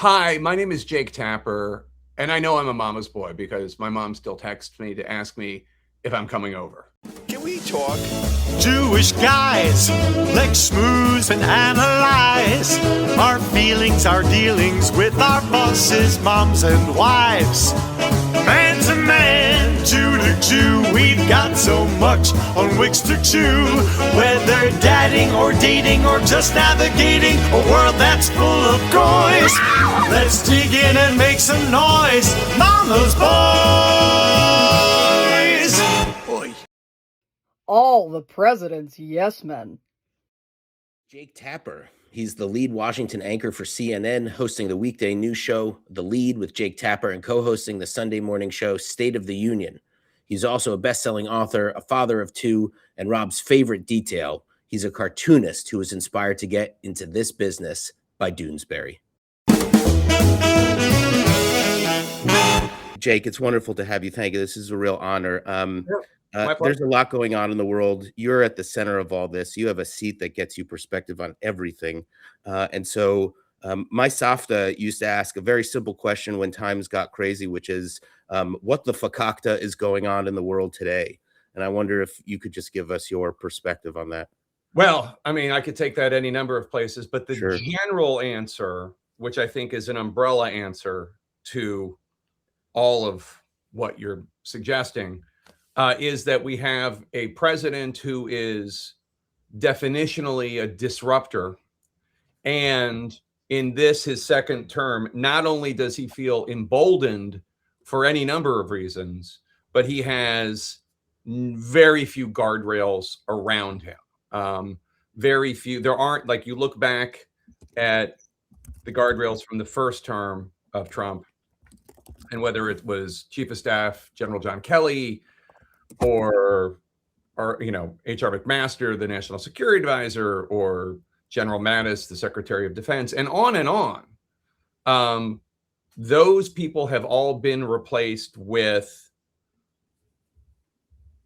Hi, my name is Jake Tapper, and I know I'm a mama's boy because my mom still texts me to ask me if I'm coming over. Can we talk? Jewish guys, let's schmooze and analyze our feelings, our dealings with our bosses, moms, and wives. Man to man, Jew to Jew, we've got so much on wicks to chew. Whether dadding or dating or just navigating a world that's full of goys, let's dig in and make some noise, Mama's boys. All the president's yes men. Jake Tapper. He's the lead Washington anchor for CNN, hosting the weekday news show, The Lead with Jake Tapper, and co-hosting the Sunday morning show, State of the Union. He's also a best-selling author, a father of two, and Rob's favorite detail. He's a cartoonist who was inspired to get into this business by Doonesbury. Jake, it's wonderful to have you. Thank you. This is a real honor. There's a lot going on in the world. You're at the center of all this. You have a seat that gets you perspective on everything. And so my Safta used to ask a very simple question when times got crazy, which is what the fakakta is going on in the world today. And I wonder if you could just give us your perspective on that. Well, I mean, I could take that any number of places, but the Sure. general answer, which I think is an umbrella answer to all of what you're suggesting, is that we have a president who is definitionally a disruptor. And in this, his second term, not only does he feel emboldened for any number of reasons, but he has very few guardrails around him. Very few. There aren't, like, you look back at the guardrails from the first term of Trump, and whether it was Chief of Staff General John Kelly, or H.R. McMaster, the National Security Advisor, or General Mattis, the Secretary of Defense, and on and on. Those people have all been replaced with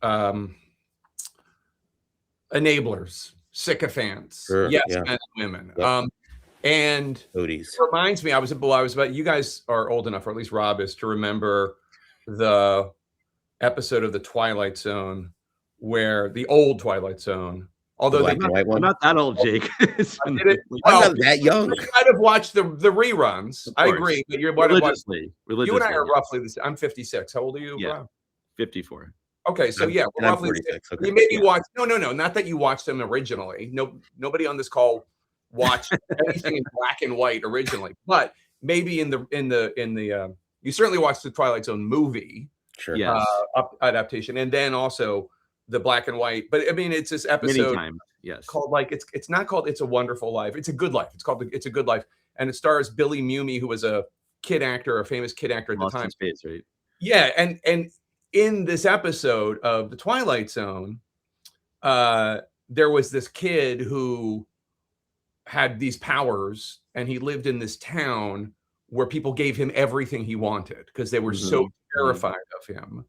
enablers, sycophants, men and women. Yep. And Odie's. it reminds me, I was about, you guys are old enough, or at least Rob is, to remember the episode of the Twilight Zone, where the old Twilight Zone, although I'm not that old, Jake. I'm not that young. You might have watched the reruns. I agree, but you're religiously. You and I are roughly the same. I'm 56. How old are you? Yeah, Rob? 54. Okay, so we're roughly 46. Okay. You maybe watched. No, not that you watched them originally. No, nobody on this call watched anything in black and white originally, but maybe in the you certainly watched the Twilight Zone movie. Sure. Yes. Adaptation, and then also the black and white. But I mean, it's this episode called, like, it's not called It's a Wonderful Life. It's a Good Life. It's called It's a Good Life, and it stars Billy Mumy, who was a famous kid actor at the time. Space, right? Yeah, and in this episode of the Twilight Zone, there was this kid who had these powers, and he lived in this town where people gave him everything he wanted because they were so terrified of him.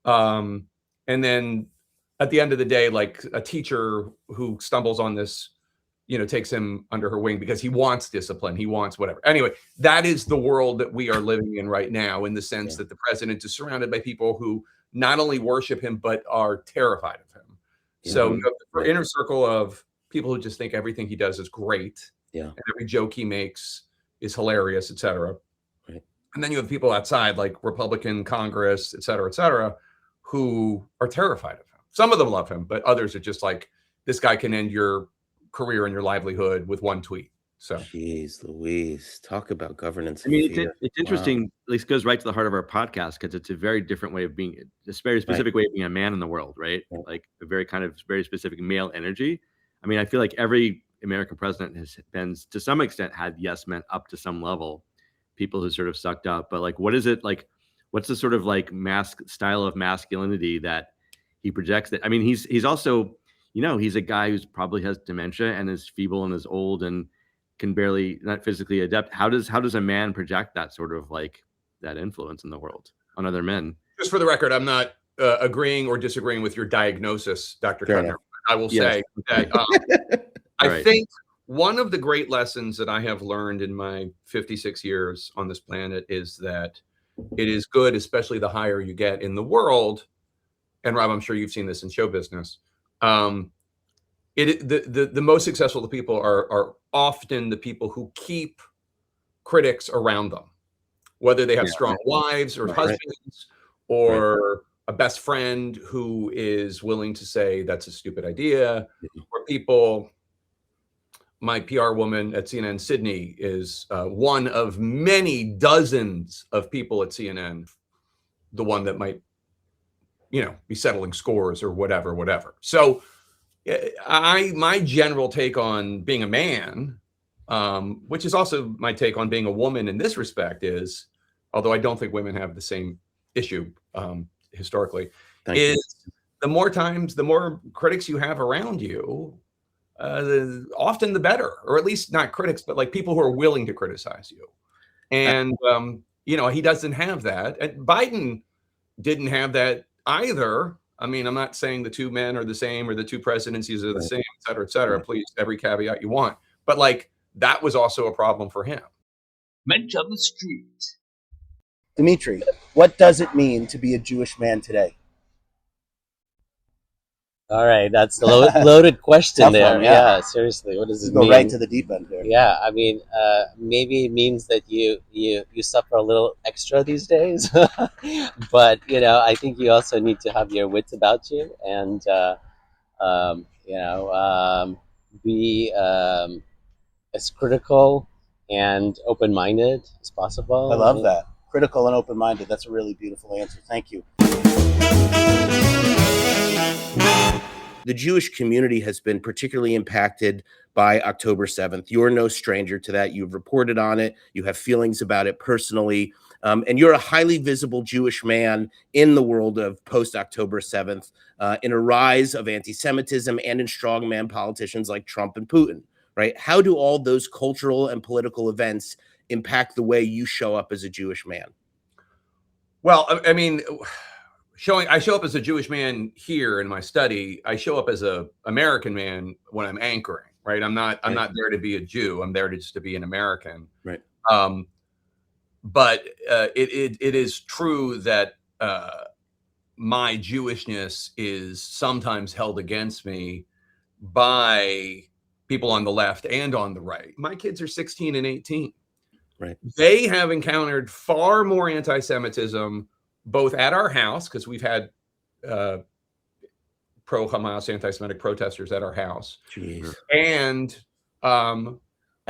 And then at the end of the day, like, a teacher who stumbles on this, takes him under her wing because he wants discipline. He wants whatever. Anyway, that is the world that we are living in right now, in the sense that the president is surrounded by people who not only worship him, but are terrified of him. So the inner circle of people who just think everything he does is great. And every joke he makes is hilarious, etc. Right. And then you have people outside, like Republican Congress, etc., who are terrified of him. Some of them love him, but others are just like, this guy can end your career and your livelihood with one tweet. So, jeez Louise, talk about governance. I mean, it's interesting. At least goes right to the heart of our podcast, because it's a very different way of being, a very specific way of being a man in the world, right? Like a very specific male energy. I mean, I feel like every American president has been, to some extent, had yes men up to some level, people who sort of sucked up. But like, what is it like? What's the sort of like style of masculinity that he projects? That, I mean, he's also, he's a guy who's probably has dementia and is feeble and is old and can barely, not physically adept. How does a man project that sort of like that influence in the world on other men? Just for the record, I'm not agreeing or disagreeing with your diagnosis, Dr. Cutner. I will say that I think one of the great lessons that I have learned in my 56 years on this planet is that it is good, especially the higher you get in the world. And Rob, I'm sure you've seen this in show business. The most successful people are often the people who keep critics around them, whether they have strong wives or husbands or a best friend who is willing to say that's a stupid idea, or people. My PR woman at CNN, Sydney, is one of many dozens of people at CNN, the one that might, be settling scores or whatever. So my general take on being a man, which is also my take on being a woman in this respect is, although I don't think women have the same issue historically, the more critics you have around you, often the better, or at least not critics, but like people who are willing to criticize you. And, he doesn't have that. And Biden didn't have that either. I mean, I'm not saying the two men are the same or the two presidencies are the same, et cetera, et cetera. Please, every caveat you want. But like, that was also a problem for him. Mensch on the street. Dimitri, what does it mean to be a Jewish man today? All right, that's a loaded question Tough there. one, yeah. Seriously, what does it Go mean? right to the deep end here. Yeah, I mean, maybe it means that you suffer a little extra these days, but I think you also need to have your wits about you and be as critical and open-minded as possible. I love that. Critical and open-minded. That's a really beautiful answer. Thank you. The Jewish community has been particularly impacted by October 7th. You're no stranger to that. You've reported on it. You have feelings about it personally. And you're a highly visible Jewish man in the world of post-October 7th, in a rise of anti-Semitism and in strongman politicians like Trump and Putin, right? How do all those cultural and political events impact the way you show up as a Jewish man? Well, I mean, I show up as a Jewish man here in my study. I show up as a American man when I'm anchoring, right? I'm not there to be a Jew. I'm there to be an American. Right. But it is true that my Jewishness is sometimes held against me by people on the left and on the right. My kids are 16 and 18. Right. They have encountered far more anti-Semitism both at our house, because we've had pro-Hamas anti-Semitic protesters at our house. Jeez. And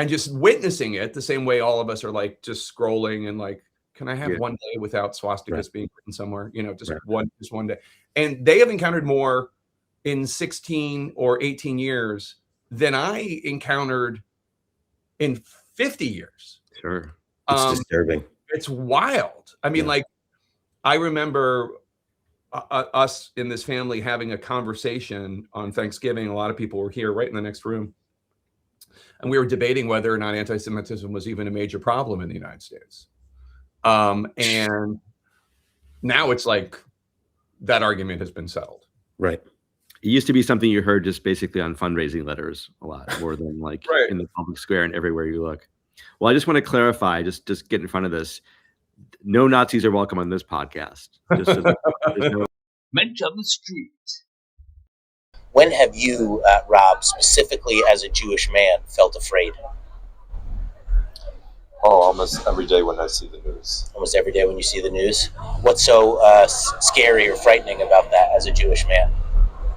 just witnessing it the same way all of us are like just scrolling and like, can I have one day without swastikas being written somewhere? Just one day. And they have encountered more in 16 or 18 years than I encountered in 50 years. Sure. It's disturbing. It's wild. I mean, like, I remember us in this family having a conversation on Thanksgiving. A lot of people were here right in the next room. And we were debating whether or not anti-Semitism was even a major problem in the United States. And now it's like that argument has been settled. Right. It used to be something you heard just basically on fundraising letters a lot more than like in the public square and everywhere you look. Well, I just want to clarify, just get in front of this. No Nazis are welcome on this podcast. Just so there's no... Mensch on the street. When have you, Rob, specifically as a Jewish man, felt afraid? Oh, almost every day when I see the news. Almost every day when you see the news? What's so scary or frightening about that as a Jewish man?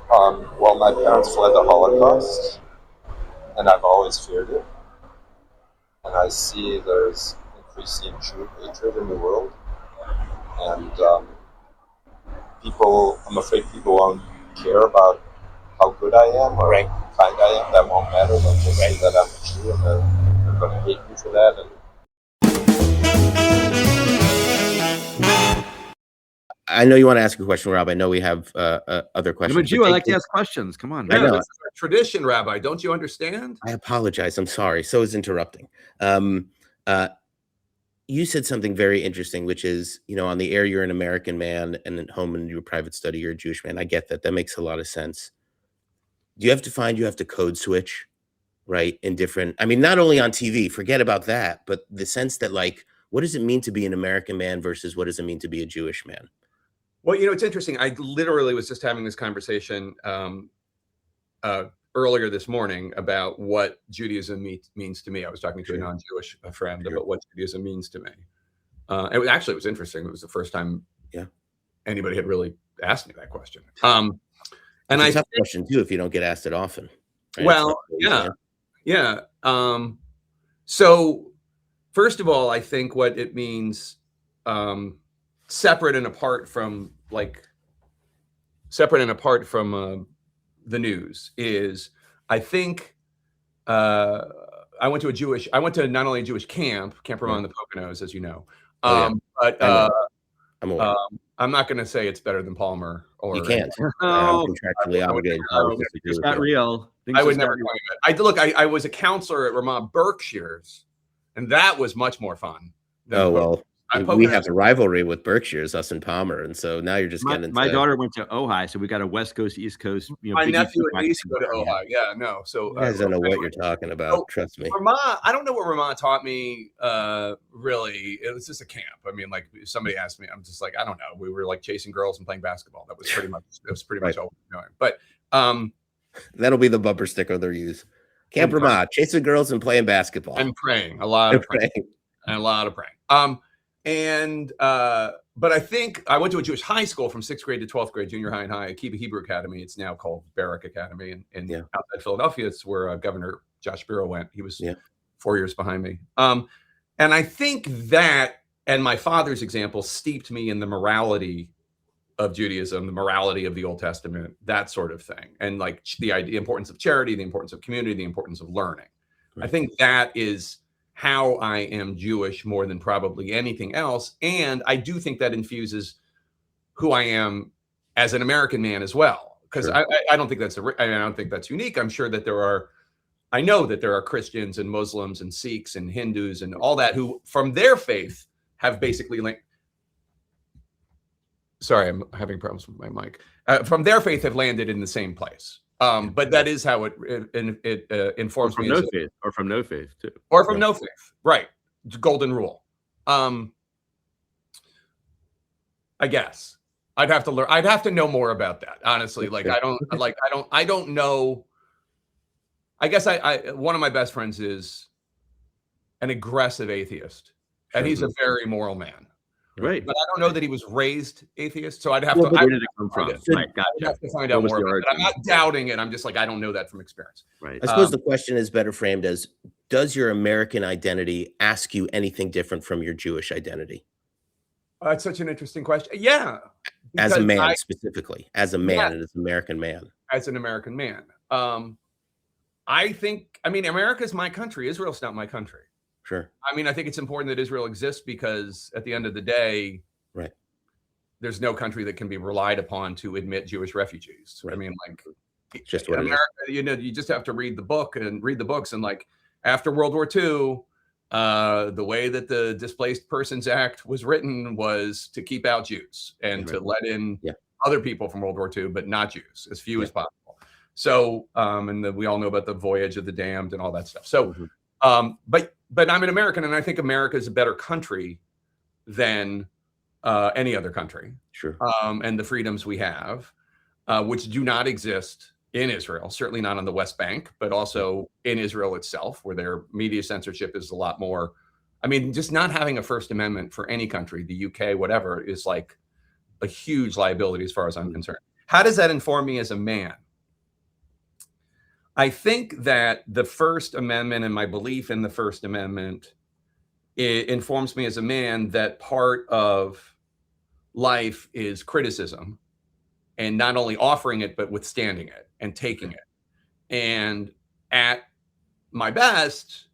Well, my parents fled the Holocaust, and I've always feared it. And I see there's increasing Jew hatred in the world. And I'm afraid people won't care about how good I am or how kind I am. That won't matter. They'll just say that I'm a Jew, and they're going to hate me for that. And I know you want to ask a question, Rob. I know we have other questions. I'm a Jew. I like to ask questions. Come on. Yeah, this is our tradition, Rabbi. Don't you understand? I apologize. I'm sorry. So is interrupting. You said something very interesting, which is, on the air, you're an American man, and at home in your private study, you're a Jewish man. I get that. That makes a lot of sense. Do you have to find you have to code switch right? In different, I mean, not only on TV, forget about that, but the sense that like, what does it mean to be an American man versus what does it mean to be a Jewish man? Well, it's interesting. I literally was just having this conversation earlier this morning about what Judaism means to me. I was talking to a non-Jewish friend about what Judaism means to me. It was interesting. It was the first time anybody had really asked me that question. And it's a tough question too, if you don't get asked it often. Right? Well, yeah. So first of all, I think what it means, separate and apart from the news, is I think I went to not only a Jewish Camp Ramah in the Poconos, as you know, but I'm not going to say it's better than Palmer. Or you can't. No, contractually obligated. It's not real. I would never claim it. I was a counselor at Ramah Berkshires, and that was much more fun. We have a rivalry with Berkshires, us and Palmer, and so now you're just getting into. My daughter went to Ojai, so we got a West Coast, East Coast. My nephew and niece go to Ojai. Yeah, no. So you guys don't know what you're talking about. Trust me. Ramah, I don't know what Ramah taught me. Really, it was just a camp. I mean, like if somebody asked me, I'm just like, I don't know. We were like chasing girls and playing basketball. That was pretty much. All we were doing. But that'll be the bumper sticker they'll use. Camp Ramah, chasing girls and playing basketball. And praying. A lot of praying. And a lot of praying. But I think I went to a Jewish high school from 6th grade to 12th grade, junior high and high, Akiva Hebrew Academy. It's now called Barak Academy. And outside Philadelphia, it's where Governor Josh Bureau went. He was 4 years behind me. And I think that, and my father's example, steeped me in the morality of Judaism, the morality of the Old Testament, that sort of thing. And like the importance of charity, the importance of community, the importance of learning. Right. I think that is how I am Jewish more than probably anything else. And I do think that infuses who I am as an American man as well. Because I don't think I don't think that's unique. I'm sure that I know that there are Christians and Muslims and Sikhs and Hindus and all that who from their faith have basically sorry, I'm having problems with my mic. From their faith have landed in the same place. But that is how it informs me. Or from no faith too. Or from no faith, right? Golden rule. I guess I'd have to learn. I'd have to know more about that. Honestly, I don't know. I guess one of my best friends is an aggressive atheist, and he's a very moral man. Right. But I don't know that he was raised atheist, so I'd have to. Where did it come from? Right, gotcha. I'd have to find out more about it. I'm not doubting it. I'm just like, I don't know that from experience. Right. I suppose the question is better framed as, does your American identity ask you anything different from your Jewish identity? That's such an interesting question. Yeah. As a man, specifically, as a man, and as an American man. As an American man. I mean, America's my country. Israel's not my country. Sure. I mean, I think it's important that Israel exists because at the end of the day, there's no country that can be relied upon to admit Jewish refugees. Right. I mean, just what America, you just have to read the books and like after World War II, the way that the Displaced Persons Act was written was to keep out Jews and to let in other people from World War II, but not Jews, as few as possible. So, we all know about the Voyage of the Damned and all that stuff. So, but I'm an American, and I think America is a better country than any other country. Sure. And the freedoms we have, which do not exist in Israel, certainly not on the West Bank, but also in Israel itself, where their media censorship is a lot more. I mean, just not having a First Amendment for any country, the UK, whatever, is like a huge liability as far as I'm concerned. How does that inform me as a man? I think that the First Amendment and my belief in the First Amendment, it informs me as a man that part of life is criticism, and not only offering it, but withstanding it and taking it. And at my best,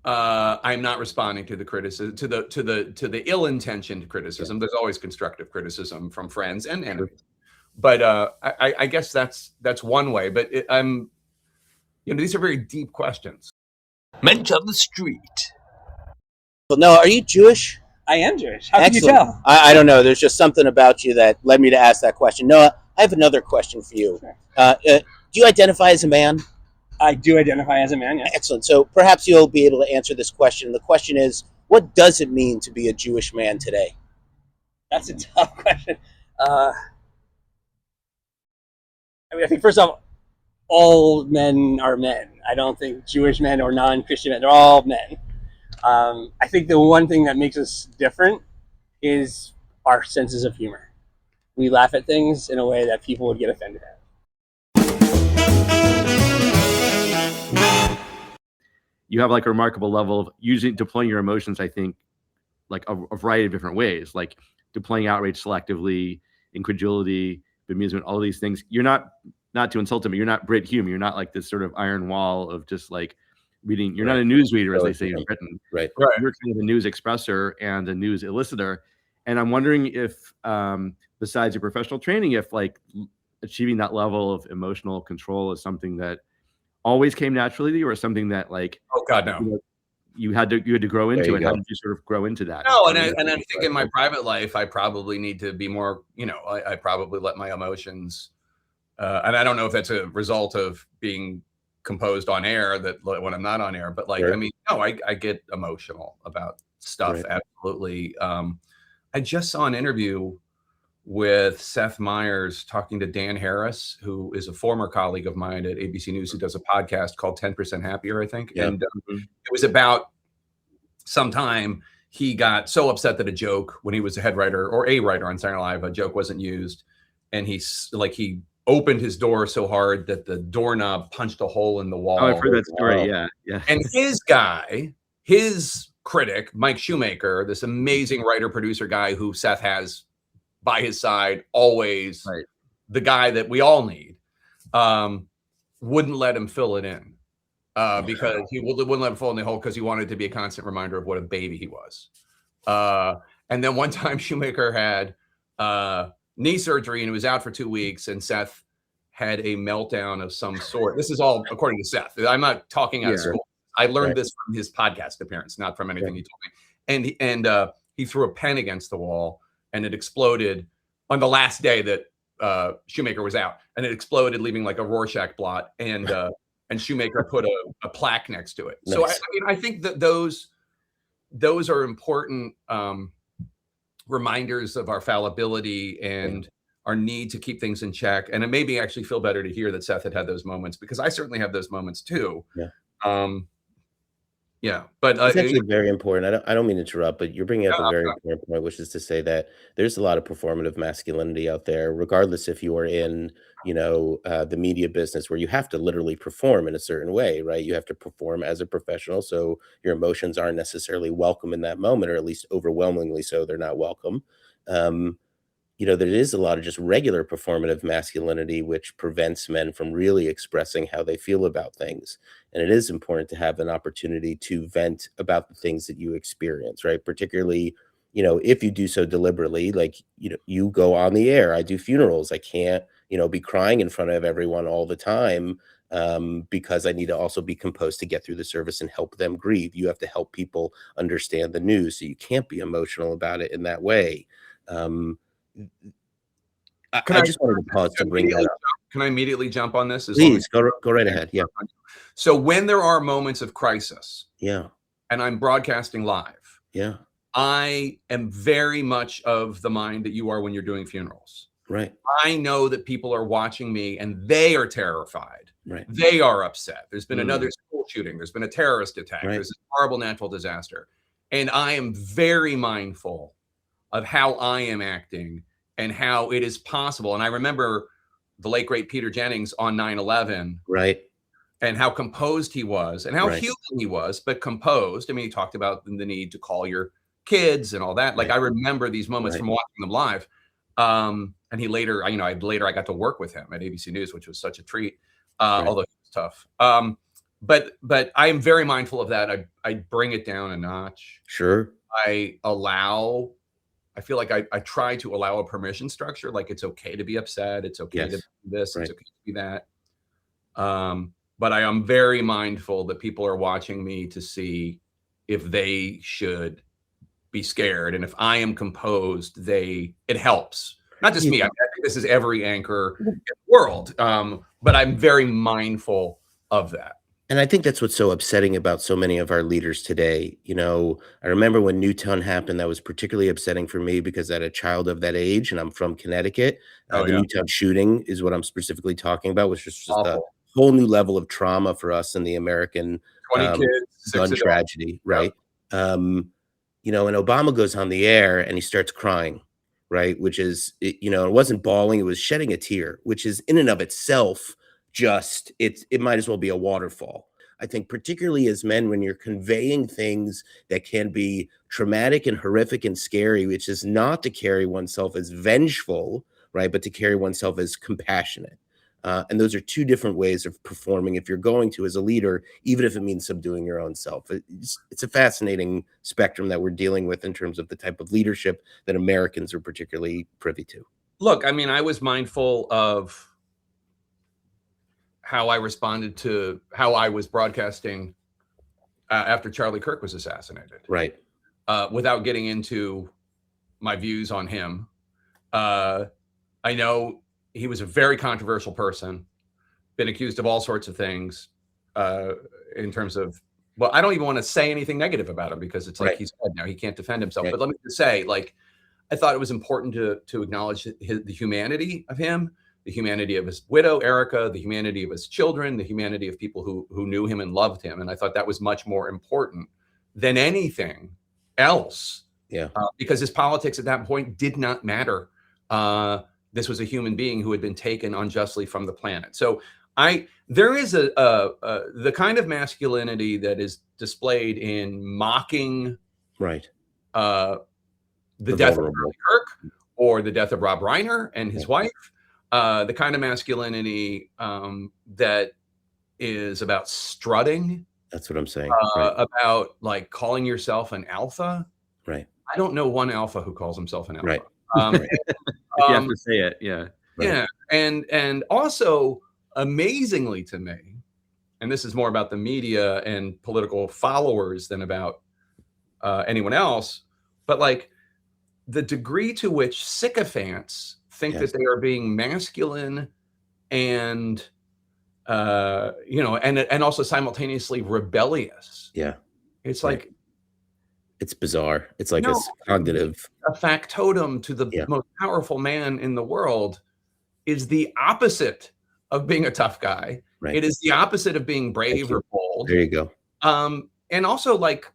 I'm not responding to the criticism, to the ill-intentioned criticism. There's always constructive criticism from friends and enemies. But I guess that's one way. But these are very deep questions. Mensch on the street. Well, Noah, are you Jewish? I am Jewish. How can you Excellent. tell? I don't know. There's just something about you that led me to ask that question. Noah, I have another question for you. Sure. Do you identify as a man? I do identify as a man, yes. Excellent. So perhaps you'll be able to answer this question. The question is, what does it mean to be a Jewish man today? That's a tough question. I mean, I think first off, all men are men. I don't think Jewish men or non-Christian men, they're all men. I think the one thing that makes us different is our senses of humor. We laugh at things in a way that people would get offended at. You have like a remarkable level of deploying your emotions, I think, like a variety of different ways, like deploying outrage selectively, incredulity, bemusement, all of these things. You're not to insult him, but you're not Brit Hume. You're not like this sort of iron wall of just like reading. You're not a news reader, as they say in Britain. Right. You're kind of a news expressor and a news elicitor. And I'm wondering if, besides your professional training, if like achieving that level of emotional control is something that always came naturally to you, or something that like, oh God, no, you had to grow into it. How did you sort of grow into that? No, and I think in my private life, I probably need to be more, I probably let my emotions, and I don't know if that's a result of being composed on air, that when I'm not on air, but like, sure. I mean, no, I get emotional about stuff. Right. Absolutely. I just saw an interview with Seth Meyers talking to Dan Harris, who is a former colleague of mine at ABC News, who does a podcast called 10% Happier, I think. Yeah. And it was about some time he got so upset that a joke, when he was a head writer or a writer on Saturday Night Live, a joke wasn't used. And he opened his door so hard that the doorknob punched a hole in the wall. Oh, I've heard that story. Yeah. Yeah. And his critic, Mike Shoemaker, this amazing writer, producer guy who Seth has by his side, always right. The guy that we all need, wouldn't let him fill it in because he wouldn't let him fall in the hole because he wanted to be a constant reminder of what a baby he was. And then one time Shoemaker had knee surgery and he was out for 2 weeks, and Seth had a meltdown of some sort. This is all according to Seth. I'm not talking out of school. I learned this from his podcast appearance, not from anything he told me. And he threw a pen against the wall, and it exploded on the last day that Shoemaker was out, and it exploded, leaving like a Rorschach blot. And Shoemaker put a plaque next to it. Nice. So I think that those are important reminders of our fallibility and our need to keep things in check. And it made me actually feel better to hear that Seth had those moments, because I certainly have those moments too. Yeah. But it's actually very important. I don't mean to interrupt, but you're bringing up a very important point, which is to say that there's a lot of performative masculinity out there, regardless if you are in, the media business, where you have to literally perform in a certain way, right? You have to perform as a professional, so your emotions aren't necessarily welcome in that moment, or at least overwhelmingly so, they're not welcome. There is a lot of just regular performative masculinity, which prevents men from really expressing how they feel about things. And it is important to have an opportunity to vent about the things that you experience, right? Particularly, if you do so deliberately, like, you go on the air. I do funerals. I can't, be crying in front of everyone all the time, because I need to also be composed to get through the service and help them grieve. You have to help people understand the news, so you can't be emotional about it in that way. I just wanted to pause to bring that up. Can I immediately jump on this? Please, go right ahead. Yeah. So when there are moments of crisis, and I'm broadcasting live, I am very much of the mind that you are when you're doing funerals. Right. I know that people are watching me and they are terrified. Right. They are upset. There's been another school shooting. There's been a terrorist attack. Right. There's a horrible natural disaster. And I am very mindful of how I am acting and how it is possible. And I remember the late, great Peter Jennings on 9/11. Right. And how composed he was, and how human he was, but composed. I mean, he talked about the need to call your kids and all that. Like, I remember these moments from watching them live. And he later, I got to work with him at ABC News, which was such a treat, although it was tough. But I am very mindful of that. I bring it down a notch. Sure. I feel like I try to allow a permission structure. Like, it's okay to be upset. It's okay to do this. It's okay to do that. But I am very mindful that people are watching me to see if they should be scared. And if I am composed, it helps. Not just me. I think this is every anchor in the world. But I'm very mindful of that. And I think that's what's so upsetting about so many of our leaders today. You know, I remember when Newtown happened, that was particularly upsetting for me because I had a child of that age and I'm from Connecticut. Oh, The yeah. Newtown shooting is what I'm specifically talking about, which was just a Awful. whole new level of trauma for us in the American 20 kids, 6 gun adults. tragedy, right? You know, and Obama goes on the air and he starts crying, right? Which is, you know, it wasn't bawling, it was shedding a tear, which is in and of itself just, it might as well be a waterfall. I think particularly as men, when you're conveying things that can be traumatic and horrific and scary, which is not to carry oneself as vengeful, right? But to carry oneself as compassionate. And those are two different ways of performing if you're going to as a leader, even if it means subduing your own self. It's a fascinating spectrum that we're dealing with in terms of the type of leadership that Americans are particularly privy to. Look, I mean, I was mindful of how I responded to how I was broadcasting after Charlie Kirk was assassinated. Right. Without getting into my views on him. I know he was a very controversial person, been accused of all sorts of things in terms of, well, I don't even want to say anything negative about him because it's like he's dead now. He can't defend himself. But let me just say, like, I thought it was important to acknowledge the humanity of him, the humanity of his widow, Erica, the humanity of his children, the humanity of people who knew him and loved him. And I thought that was much more important than anything else. Yeah. Because his politics at that point did not matter. This was a human being who had been taken unjustly from the planet. So there is the kind of masculinity that is displayed in mocking the death of Charlie Kirk or the death of Rob Reiner and his wife, the kind of masculinity that is about strutting. That's what I'm saying. About like calling yourself an alpha. Right. I don't know one alpha who calls himself an alpha. Right. If you have to say it, yeah. Yeah. And also amazingly to me, and this is more about the media and political followers than about anyone else, but like the degree to which sycophants think that they are being masculine and you know, and also simultaneously rebellious. Yeah. It's like, it's bizarre. It's like a cognitive. A factotum to the most powerful man in the world is the opposite of being a tough guy. Right. It is the opposite of being brave or bold. There you go. And also, like,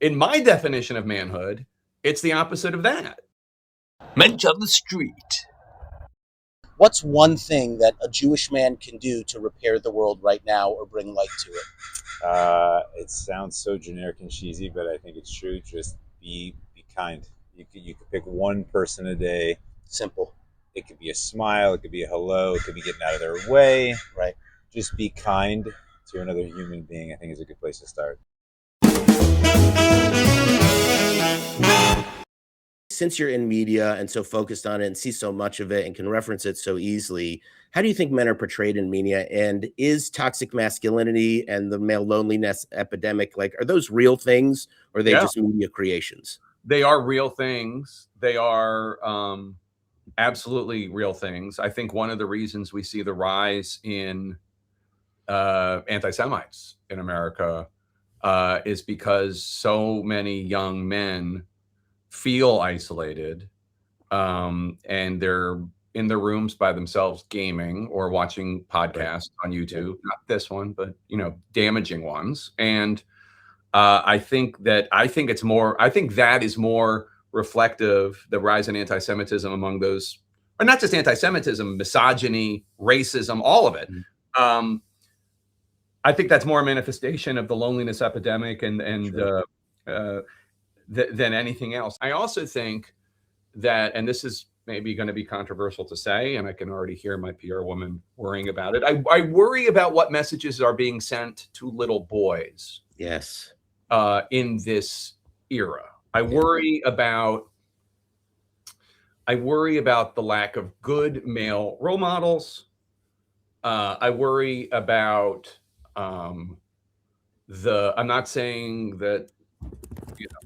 in my definition of manhood, it's the opposite of that. Men of the street. What's one thing that a Jewish man can do to repair the world right now or bring light to it? It sounds so generic and cheesy, but I think it's true. Just be kind. You could pick one person a day. Simple. It could be a smile. It could be a hello. It could be getting out of their way. Right. Just be kind to another human being, I think, is a good place to start. Since you're in media and so focused on it and see so much of it and can reference it so easily, how do you think men are portrayed in media? And is toxic masculinity and the male loneliness epidemic, like, are those real things or are they just media creations? They are real things. They are absolutely real things. I think one of the reasons we see the rise in anti-Semites in America is because so many young men feel isolated and they're in their rooms by themselves gaming or watching podcasts on YouTube, not this one, but, you know, damaging ones. And I think that is more reflective, the rise in anti-Semitism among those, or not just anti-Semitism, misogyny, racism, all of it. I think that's more a manifestation of the loneliness epidemic than anything else. I also think that, and this is maybe going to be controversial to say, and I can already hear my PR woman worrying about it. I worry about what messages are being sent to little boys. Yes. In this era. I worry about the lack of good male role models. I worry about I'm not saying that, you know,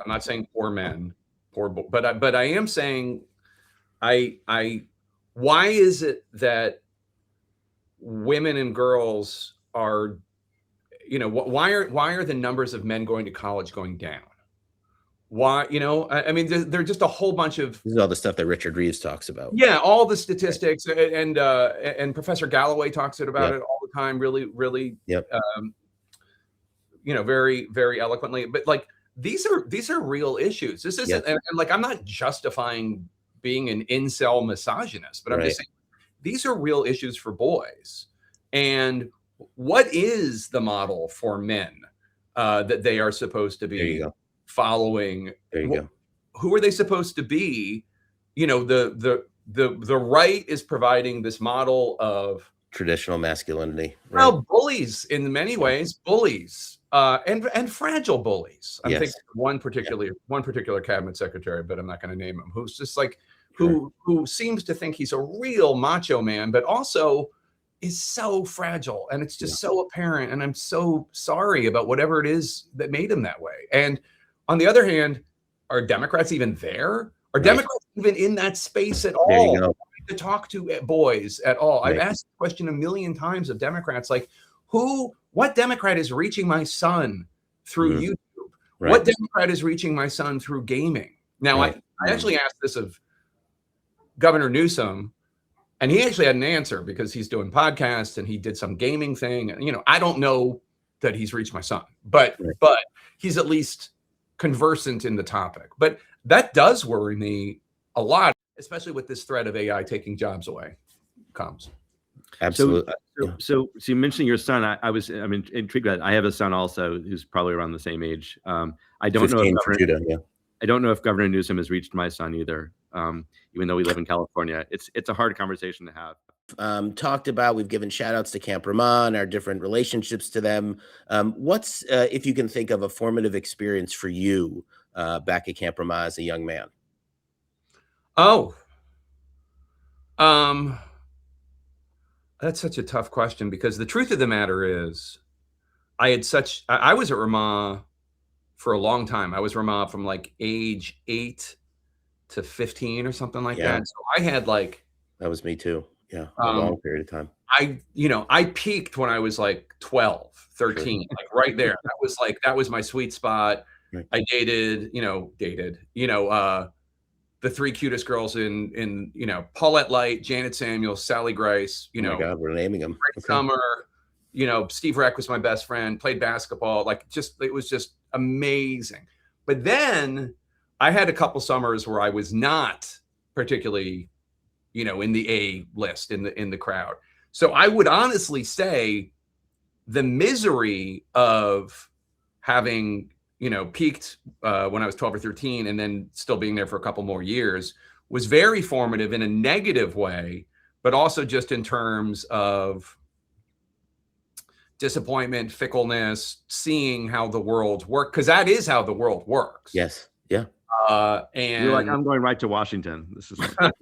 I'm not saying poor men, but I am saying why is it that women and girls are, why are the numbers of men going to college going down? Why, I mean, there are just a whole bunch of, this is all the stuff that Richard Reeves talks about. yeah, all the statistics, and Professor Galloway talks about it all the time, really, really, very, very eloquently. But like, these are real issues. This isn't, and like, I'm not justifying being an incel misogynist, but I'm just saying these are real issues for boys. And what is the model for men that they are supposed to be following? There you go. Who are they supposed to be? The right is providing this model of traditional masculinity. Right? Well, bullies in many ways, bullies, and fragile bullies. I'm thinking one particular cabinet secretary, but I'm not going to name him, who's just like, who seems to think he's a real macho man, but also is so fragile, and it's just so apparent. And I'm so sorry about whatever it is that made him that way. And on the other hand, are Democrats even there? Are Democrats even in that space at all to talk to boys at all? I've asked the question a million times of Democrats, like, what Democrat is reaching my son through YouTube? What Democrat is reaching my son through gaming? Now, I actually asked this of Governor Newsom, and he actually had an answer because he's doing podcasts and he did some gaming thing. And, I don't know that he's reached my son, but he's at least conversant in the topic. But that does worry me a lot, especially with this threat of AI taking jobs away comes. Absolutely. So you mentioning your son, I'm intrigued by that. I have a son also who's probably around the same age. I don't know if Governor Newsom has reached my son either. Even though we live in California, it's a hard conversation to have. Talked about, we've given shout outs to Camp Ramah and our different relationships to them. What's, if you can think of a formative experience for you back at Camp Ramah as a young man? That's such a tough question, because the truth of the matter is I was at Ramah for a long time. I was Ramah from like age 8 to 15 or something like that. So I had like, that was me too. Yeah. A long period of time. I peaked when I was like 12, 13, like right there. That was my sweet spot. I dated, the 3 cutest girls in Paulette Light, Janet Samuels, Sally Grice, oh my God, we're naming them. Summer, Steve Reck was my best friend, played basketball, it was just amazing. But then I had a couple summers where I was not particularly, in the A list in the crowd. So I would honestly say the misery of having, peaked when I was 12 or 13 and then still being there for a couple more years was very formative in a negative way, but also just in terms of disappointment, fickleness, seeing how the world works, because that is how the world works. Yes. Yeah. And you're like, I'm going right to Washington. This is no,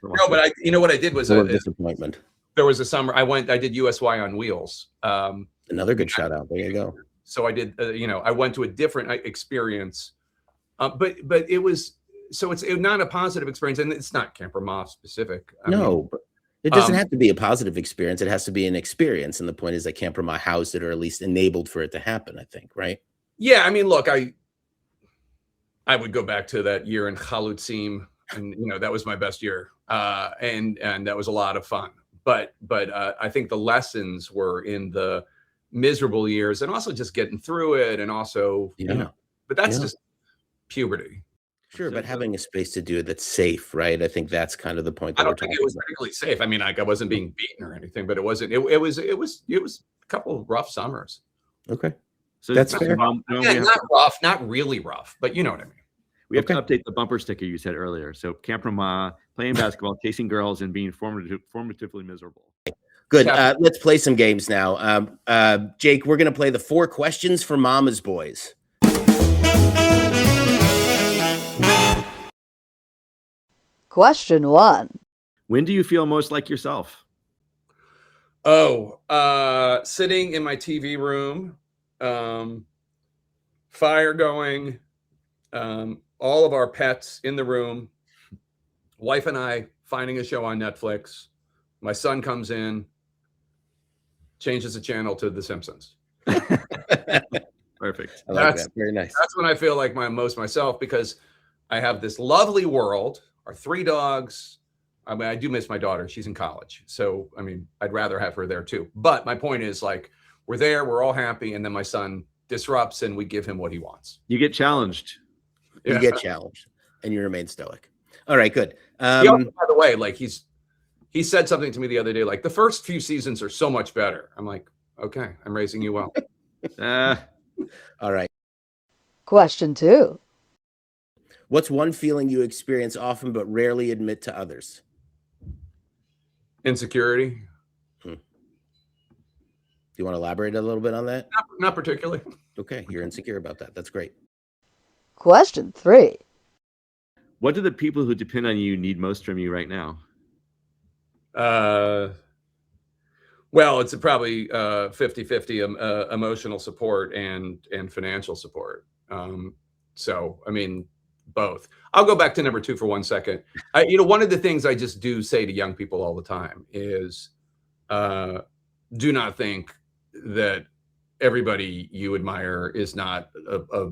but what I did was a disappointment. There was a summer I did USY on Wheels. Another good shout out. There you go. So I did, I went to a different experience, but it's not a positive experience, and it's not Camp Ramah specific. But it doesn't have to be a positive experience. It has to be an experience. And the point is that Camp Ramah housed it, or at least enabled for it to happen, I think, right? Yeah. I mean, look, I would go back to that year in Chalutzim, and that was my best year, and that was a lot of fun. But I think the lessons were in the miserable years, and also just getting through it, and also but that's just puberty. Sure, but having a space to do it that's safe, right? I think that's kind of the point. I don't think it was particularly safe. I mean, I wasn't being beaten or anything, but it wasn't. It was a couple of rough summers. Okay, so that's fair. Not rough, not really rough, but you know what I mean. We have to update the bumper sticker you said earlier. So Camp Ramah, playing basketball, chasing girls, and being formatively miserable. Good. Let's play some games now. Jake, we're going to play the 4 questions for Mama's Boys. Question 1. When do you feel most like yourself? Sitting in my TV room, fire going, all of our pets in the room, wife and I finding a show on Netflix. My son comes in, changes the channel to The Simpsons. Perfect. I like that. Very nice. That's when I feel like most myself, because I have this lovely world, our 3 dogs. I mean, I do miss my daughter. She's in college. So, I mean, I'd rather have her there too. But my point is, like, we're there, we're all happy, and then my son disrupts and we give him what he wants. You get challenged. You get challenged and you remain stoic. All right, good. He also, by the way, like he said something to me the other day, like, the first few seasons are so much better. I'm like, okay, I'm raising you well. All right. Question 2. What's one feeling you experience often but rarely admit to others? Insecurity. Do you want to elaborate a little bit on that? Not particularly. Okay, you're insecure about that. That's great. Question 3. What do the people who depend on you need most from you right now? Well, it's probably 50-50 emotional support and financial support. So, I mean, both. I'll go back to number 2 for 1 second. One of the things I just do say to young people all the time is, do not think that everybody you admire is not a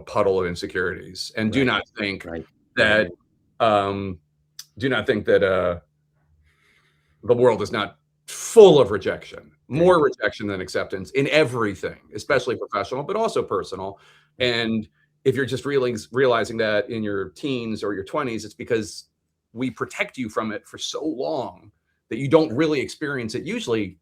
puddle of insecurities, and do not think that the world is not full of rejection, more rejection than acceptance in everything, especially professional, but also personal. And if you're just realizing that in your teens or your 20s, it's because we protect you from it for so long that you don't really experience it usually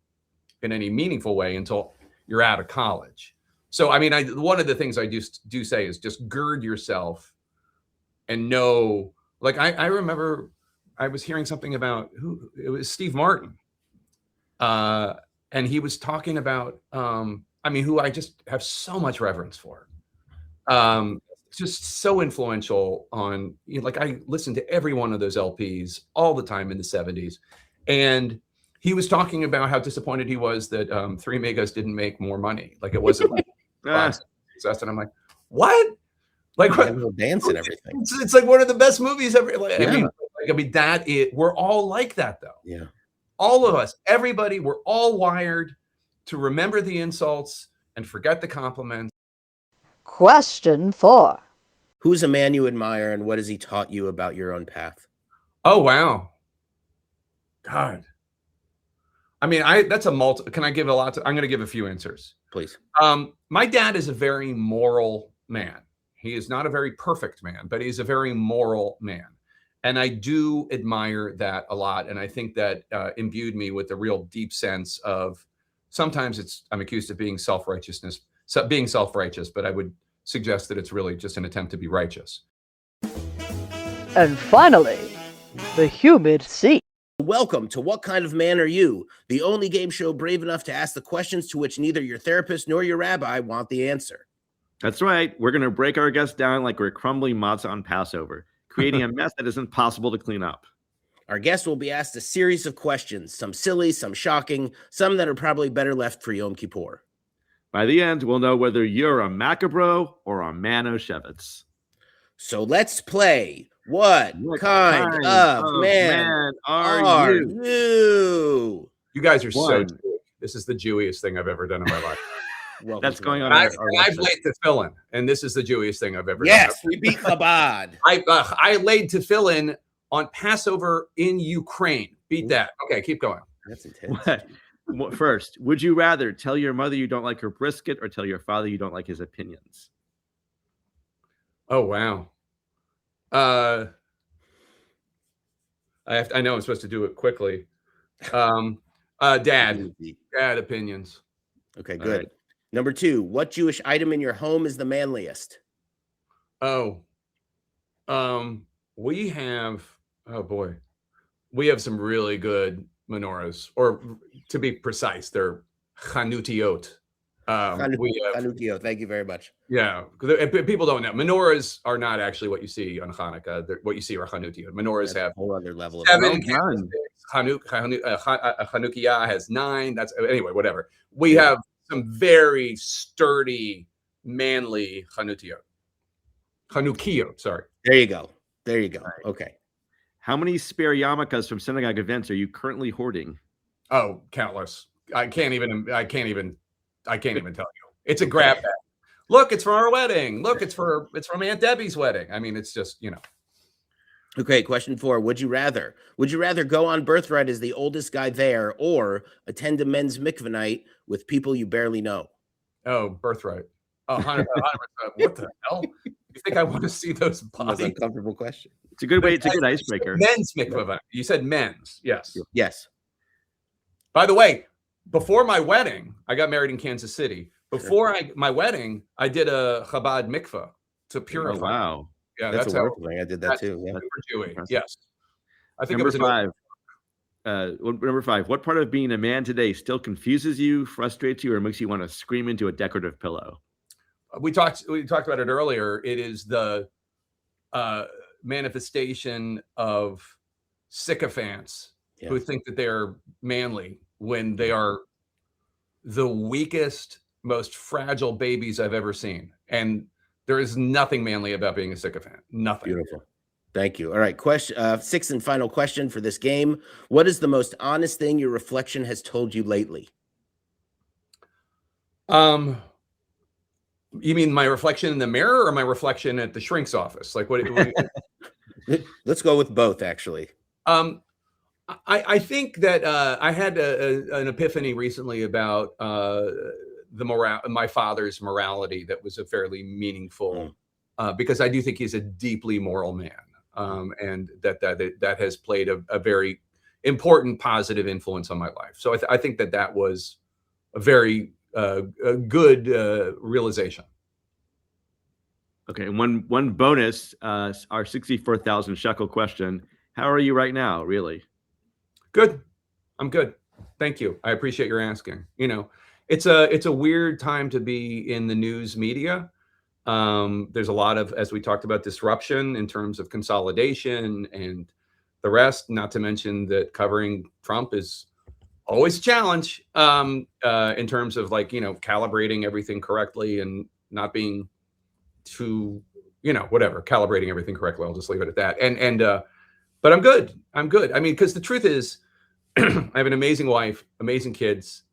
in any meaningful way until you're out of college. So, I mean, one of the things I do say is just gird yourself and know, like, I remember I was hearing something about it was Steve Martin. And he was talking about, who I just have so much reverence for. Just so influential on, like, I listened to every one of those LPs all the time in the 70s. And he was talking about how disappointed he was that Three Amigos didn't make more money. Like, it wasn't success. And I'm like, what? Like, what? Dance and everything. It's like one of the best movies ever. Like, yeah. We're all like that, though. Yeah. All of us, everybody, we're all wired to remember the insults and forget the compliments. Question 4. Who's a man you admire, and what has he taught you about your own path? Oh, wow. God. I mean, that's a can I give a lot I'm going to give a few answers. Please. My dad is a very moral man. He is not a very perfect man, but he's a very moral man. And I do admire that a lot. And I think that imbued me with a real deep sense of, sometimes I'm accused of being self-righteous, but I would suggest that it's really just an attempt to be righteous. And finally, the humid seat. Welcome to What Kind of Man Are You? The only game show brave enough to ask the questions to which neither your therapist nor your rabbi want the answer. That's right. We're going to break our guests down like we're crumbling matzah on Passover, creating a mess that is impossible to clean up. Our guests will be asked a series of questions, some silly, some shocking, some that are probably better left for Yom Kippur. By the end, we'll know whether you're a macabro or a Manoshevitz. So let's play. What kind of man are you? You guys are so Jewish. This is the Jewiest thing I've ever done in my life. Well, that's going on. I've laid tefillin, and this is the Jewiest thing I've ever done. Yes, we beat Chabad. I laid tefillin on Passover in Ukraine. Beat that. Okay, keep going. That's intense. First, would you rather tell your mother you don't like her brisket or tell your father you don't like his opinions? Oh, wow. I know I'm supposed to do it quickly. Dad opinions. Okay, good. Right. Number 2, what Jewish item in your home is the manliest? We have some really good menorahs, or to be precise, they're chanutiot. Chanutiot, thank you very much. Yeah, people don't know. Menorahs are not actually what you see on Hanukkah. What you see are chanutiot. Menorahs have a whole other level of 7 Chanukiah has 9. That's anyway, whatever. We have some very sturdy, manly chanutiot. Sorry. There you go. Right. Okay. How many spare yarmulkes from synagogue events are you currently hoarding? Oh, countless. I can't even tell you. It's a grab bag. Look, it's from our wedding. Look, it's from Aunt Debbie's wedding. I mean, it's just, you know. Okay, question 4. Would you rather go on Birthright as the oldest guy there or attend a men's mikvah night with people you barely know? Oh, Birthright. 100%. What the hell? You think I want to see those bodies? That's an uncomfortable question. It's a good way. It's a good icebreaker. Men's mikvah. You said men's. Yes. Yes. By the way, before my wedding, I got married in Kansas City. Before my wedding, I did a Chabad mikvah to purify. Oh, wow. Yeah, that's a wonderful thing. I did that too. Yeah. Yes. I think number 5. Number 5. What part of being a man today still confuses you, frustrates you, or makes you want to scream into a decorative pillow? We talked about it earlier. It is the manifestation of sycophants who think that they're manly when they are the weakest, most fragile babies I've ever seen. And there is nothing manly about being a sycophant. Nothing. Beautiful. Thank you. All right. Question 6th and final question for this game. What is the most honest thing your reflection has told you lately? You mean my reflection in the mirror or my reflection at the shrink's office? Like what? Let's go with both, actually. I think that I had an epiphany recently about my father's morality that was a fairly meaningful, because I do think he's a deeply moral man, and that has played a very important positive influence on my life. So I think that was a very a good realization. Okay, one bonus, our 64,000 shekel question. How are you right now, really? Good. I'm good. Thank you. I appreciate your asking. You know, it's a weird time to be in the news media. There's a lot of, as we talked about, disruption in terms of consolidation and the rest, not to mention that covering Trump is always a challenge in terms of, like, you know, calibrating everything correctly and not being too, you know, whatever, calibrating everything correctly. I'll just leave it at that. But I'm good. I'm good. I mean, because the truth is, I have an amazing wife, amazing kids.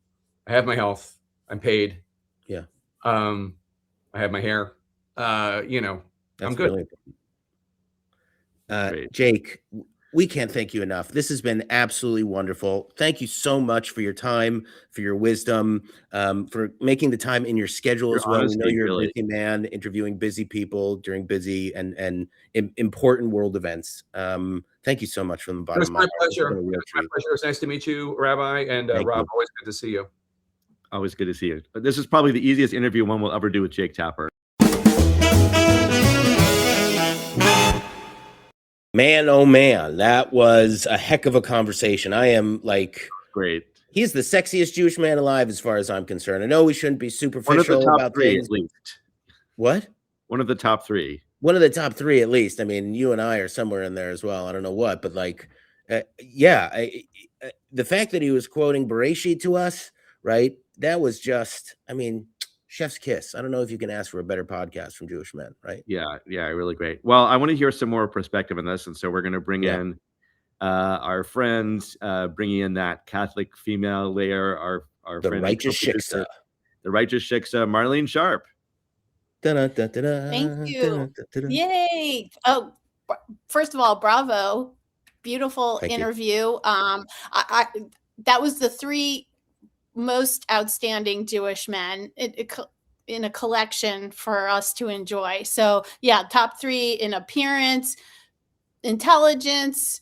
I have my health. I'm paid. Yeah. I have my hair. You know, I'm good. Really Jake, we can't thank you enough. This has been absolutely wonderful. Thank you so much for your time, for your wisdom, for making the time in your schedule as well. We know you're a busy man, interviewing busy people during busy and important world events. Thank you so much from the bottom of my heart. It was my pleasure. It's nice to meet you, Rabbi, and Rob. Always good to see you. Always good to see you. This is probably the easiest interview one will ever do with Jake Tapper. Man, oh man, that was a heck of a conversation. I am like, great. He's the sexiest Jewish man alive, as far as I'm concerned. I know we shouldn't be superficial about things. At least. What? One of the top 3. One of the top 3, at least. I mean, you and I are somewhere in there as well. I don't know what, but like, the fact that he was quoting Bereshit to us, right? That was just, I mean, chef's kiss. I don't know if you can ask for a better podcast from Jewish men, right? Yeah, really great. Well, I want to hear some more perspective on this, and so we're going to bring in our friends, bringing in that Catholic female layer, our the friend, righteous shiksa, Marlene Sharp. Thank you. Yay! Oh, first of all, bravo! Beautiful interview. I that was the 3 most outstanding Jewish men in a collection for us to enjoy. So yeah, top 3 in appearance, intelligence,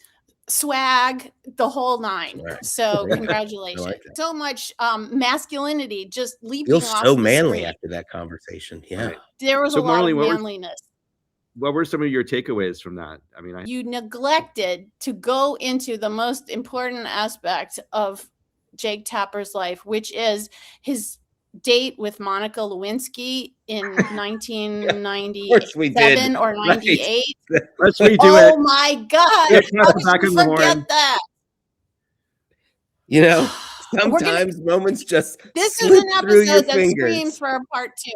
swag, the whole 9. Right. So congratulations. Like so much masculinity just leaping off so the manly screen. After that conversation. Yeah. Right. There was a lot of manliness. What were some of your takeaways from that? I mean, you neglected to go into the most important aspect of Jake Tapper's life, which is his date with Monica Lewinsky in 1997 or 98. Right. Let's redo it. Oh my God. How did you forget that? You know, sometimes moments just this is an episode that screams for a part 2.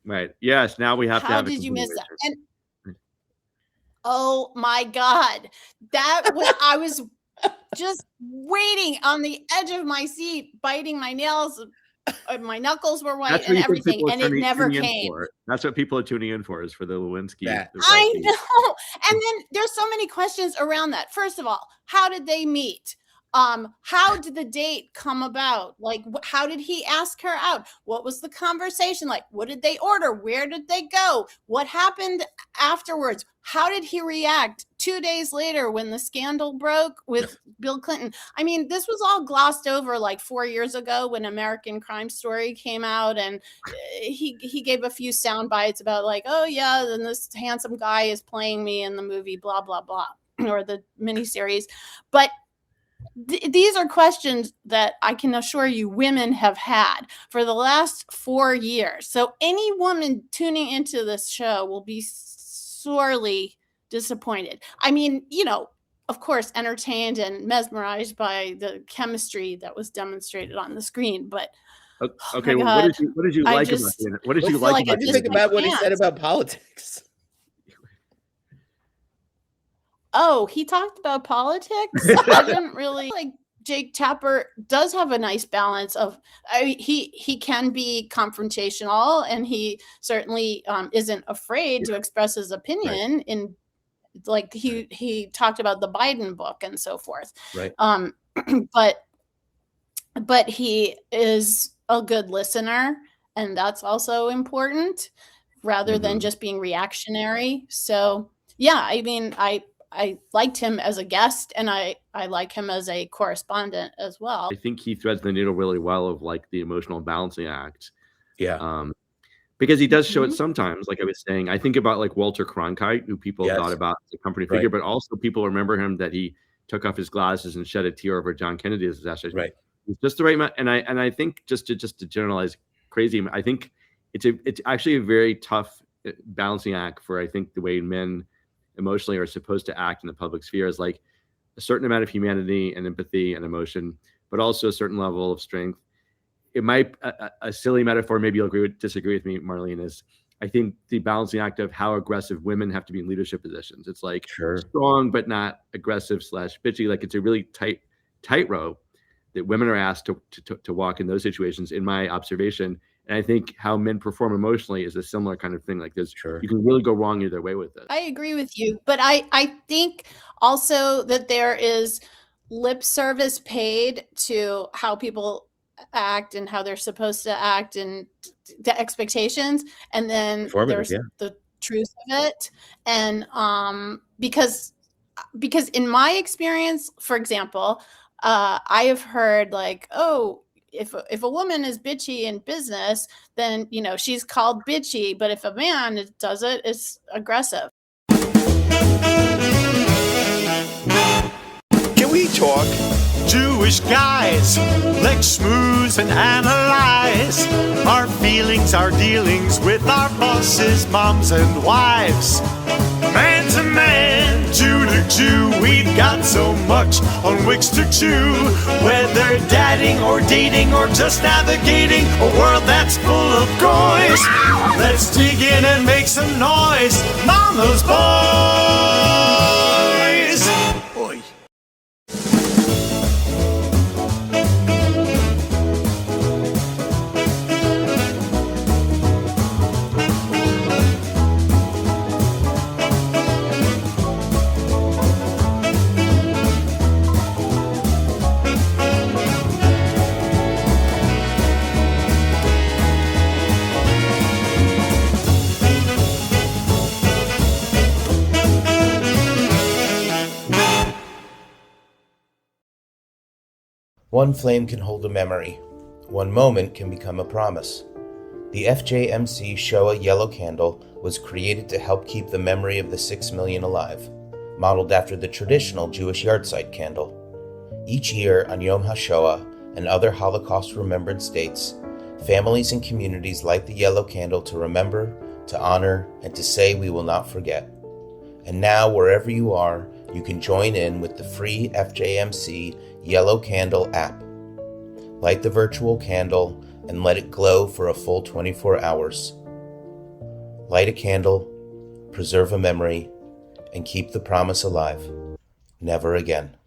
Right. Yes. Now we have to have How did you miss that? And oh my God. That was just waiting on the edge of my seat, biting my nails. My knuckles were white and everything, and it never came. That's what people are tuning in for, is for the Lewinsky. I know. And then there's so many questions around that. First of all, how did they meet? How did the date come about? Like, how did he ask her out? What was the conversation like? What did they order? Where did they go? What happened afterwards? How did he react 2 days later when the scandal broke with Bill Clinton? I mean, this was all glossed over like 4 years ago when American Crime Story came out, and he gave a few sound bites about like, oh yeah, then this handsome guy is playing me in the movie, blah, blah, blah, or the miniseries. But these are questions that I can assure you women have had for the last 4 years. So any woman tuning into this show will be sorely disappointed. I mean, you know, of course, entertained and mesmerized by the chemistry that was demonstrated on the screen. But okay, well, what did you like about it? What did you like about it? What did you think about what he said about politics? Oh, he talked about politics? I didn't really like. Jake Tapper does have a nice balance of he can be confrontational, and he certainly isn't afraid to express his opinion in like he talked about the Biden book and so forth. Right. But he is a good listener, and that's also important rather than just being reactionary. So yeah, I mean, I liked him as a guest, and I like him as a correspondent as well. I think he threads the needle really well of like the emotional balancing act. Yeah. Because he does show it sometimes, like I was saying. I think about like Walter Cronkite, who people thought about as a company figure, but also people remember him that he took off his glasses and shed a tear over John Kennedy's assassination. Right. It's just the right amount. And I think just to generalize crazy, I think it's actually a very tough balancing act for, I think, the way men emotionally are supposed to act in the public sphere, is like a certain amount of humanity and empathy and emotion, but also a certain level of strength. It might a silly metaphor, maybe you'll disagree with me, Marlene, is I think the balancing act of how aggressive women have to be in leadership positions. It's like strong but not aggressive / bitchy. Like it's a really tightrope that women are asked to walk in those situations, in my observation. And I think how men perform emotionally is a similar kind of thing. Like there's, you can really go wrong either way with it. I agree with you, but I think also that there is lip service paid to how people act and how they're supposed to act and the expectations, and then there's the truth of it. And because in my experience, for example, I have heard like, oh, if a woman is bitchy in business, then, you know, she's called bitchy. But if a man does it, it's aggressive. Can we talk? Jewish guys, let's schmooze and analyze our feelings, our dealings with our bosses, moms and wives. Man to man, Jew to Jew, we've got so much on which to chew. Whether dadding or dating or just navigating a world that's full of goys. Let's dig in and make some noise, mama's boys. Boy. One flame can hold a memory. One moment can become a promise. The FJMC Shoah Yellow Candle was created to help keep the memory of the 6 million alive, modeled after the traditional Jewish yahrzeit candle. Each year on Yom HaShoah and other Holocaust-remembered dates, families and communities light the yellow candle to remember, to honor, and to say we will not forget. And now, wherever you are, you can join in with the free FJMC Yellow Candle app. Light the virtual candle and let it glow for a full 24 hours. Light a candle, preserve a memory, and keep the promise alive. Never again.